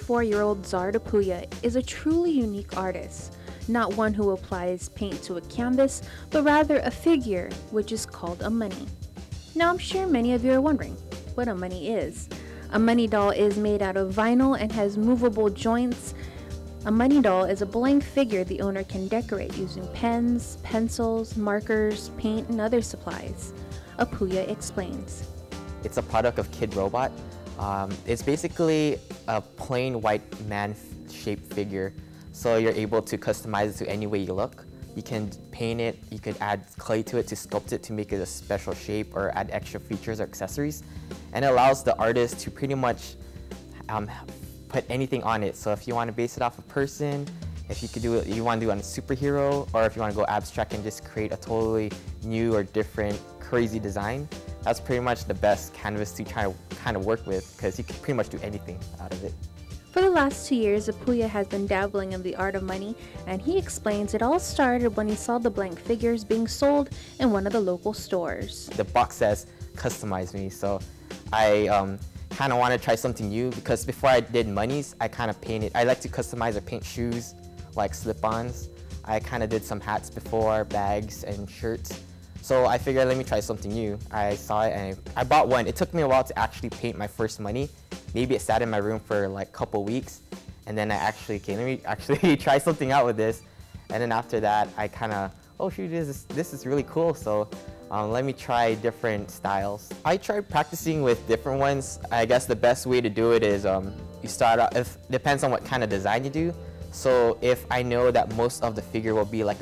24-year-old Zard Apuya is a truly unique artist, not one who applies paint to a canvas, but rather a figure, which is called a Munny. Now I'm sure many of you are wondering what a Munny is. A Munny doll is made out of vinyl and has movable joints. A Munny doll is a blank figure the owner can decorate using pens, pencils, markers, paint, and other supplies. Apuya explains. It's a product of Kid Robot. It's basically a plain white man-shaped figure, so you're able to customize it to any way you look. You can paint it, you could add clay to it to sculpt it to make it a special shape or add extra features or accessories. And it allows the artist to pretty much put anything on it. So if you want to base it off a person, if you could do it, you want to do it on a superhero, or if you want to go abstract and just create a totally new or different crazy design, that's pretty much the best canvas to kind of work with, because you can pretty much do anything out of it. For the last 2 years, Apuya has been dabbling in the art of Munny, and he explains it all started when he saw the blank figures being sold in one of the local stores. The box says, "Customize me," so I kind of want to try something new, because before I did Munnies, I kind of painted. I like to customize or paint shoes, like slip-ons. I kind of did some hats before, bags and shirts. So I figured, let me try something new. I saw it and I bought one. It took me a while to actually paint my first Munny. Maybe it sat in my room for like a couple weeks, and then I actually, okay, let me actually try something out with this. And then after that, I kind of, oh shoot, this is really cool. So let me try different styles. I tried practicing with different ones. I guess the best way to do it is you start out, depends on what kind of design you do. So if I know that most of the figure will be like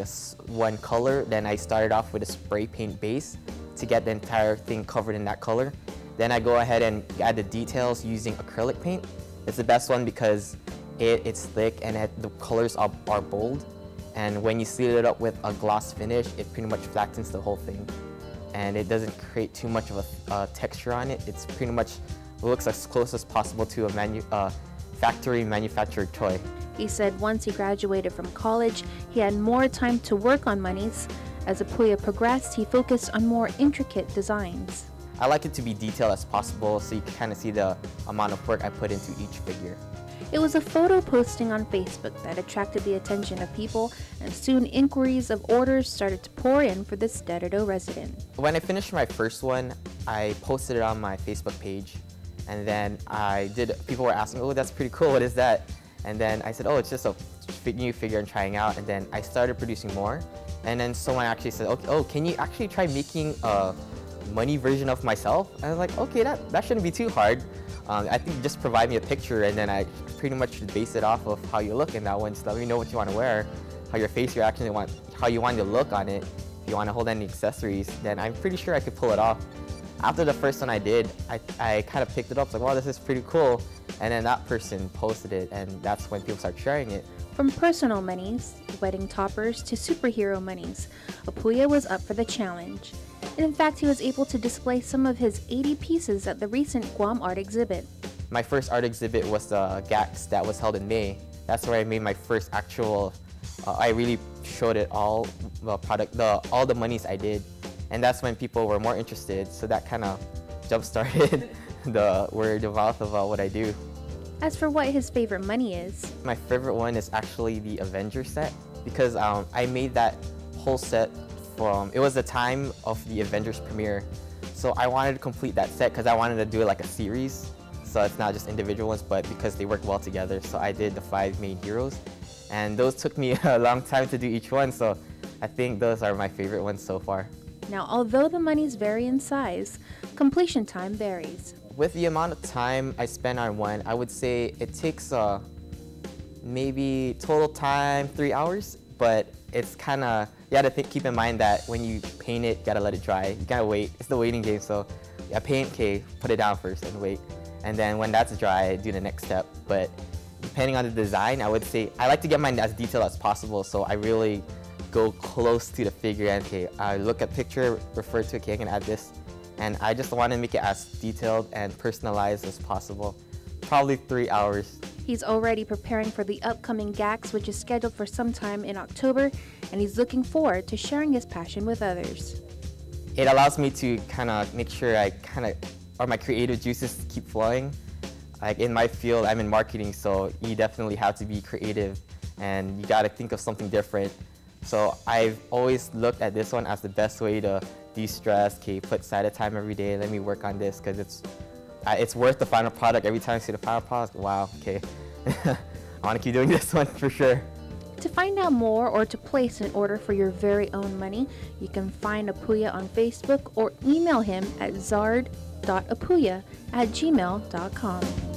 one color, then I started off with a spray paint base to get the entire thing covered in that color. Then I go ahead and add the details using acrylic paint. It's the best one because it's thick and the colors are bold. And when you seal it up with a gloss finish, it pretty much flattens the whole thing. And it doesn't create too much of a texture on it. It's pretty much looks as close as possible to a factory manufactured toy. He said once he graduated from college, he had more time to work on Munnies. As Apuya progressed, he focused on more intricate designs. I like it to be detailed as possible, so you can kind of see the amount of work I put into each figure. It was a photo posting on Facebook that attracted the attention of people, and soon inquiries of orders started to pour in for this Dededo resident. When I finished my first one, I posted it on my Facebook page, and then people were asking, oh, that's pretty cool, what is that? And then I said, oh, it's just a new figure I'm trying out, and then I started producing more. And then someone actually said, okay, oh, can you actually try making a Munny version of myself? And I was like, okay, that shouldn't be too hard. I think just provide me a picture, and then I pretty much base it off of how you look in that one. So let me know what you want to wear, how your face reaction, how you want to look on it. If you want to hold any accessories, then I'm pretty sure I could pull it off. After the first one I did, I kind of picked it up, like, wow, this is pretty cool. And then that person posted it, and that's when people start sharing it. From personal Munnies, wedding toppers, to superhero Munnies, Apuya was up for the challenge. And in fact, he was able to display some of his 80 pieces at the recent Guam art exhibit. My first art exhibit was the GAX that was held in May. That's where I made my first actual, I really showed it all, all the Munnies I did. And that's when people were more interested, so that kind of jump-started the word of mouth about what I do. As for what his favorite Munny is, my favorite one is actually the Avengers set, because I made that whole set it was the time of the Avengers premiere. So I wanted to complete that set because I wanted to do it like a series. So it's not just individual ones, but because they work well together. So I did the 5 main heroes, and those took me a long time to do each one. So I think those are my favorite ones so far. Now, although the Munnies vary in size, completion time varies. With the amount of time I spend on one, I would say it takes maybe total time 3 hours, but it's kind of, you have to keep in mind that when you paint it, you gotta let it dry. You gotta wait. It's the waiting game. So I paint, okay, put it down first and wait. And then when that's dry, do the next step. But depending on the design, I would say I like to get mine as detailed as possible. So I really go close to the figure and, okay, I look at picture, refer to, okay, I can add this. And I just want to make it as detailed and personalized as possible. Probably 3 hours. He's already preparing for the upcoming GAX, which is scheduled for sometime in October, and he's looking forward to sharing his passion with others. It allows me to kind of make sure my creative juices keep flowing. like in my field, I'm in marketing, so you definitely have to be creative and you gotta think of something different. So I've always looked at this one as the best way to de-stress. Okay, put aside a time every day, let me work on this, because it's worth the final product. Every time I see the final product, wow, okay. I want to keep doing this one for sure. To find out more or to place an order for your very own money, you can find Apuya on Facebook or email him at zard.apuya@gmail.com.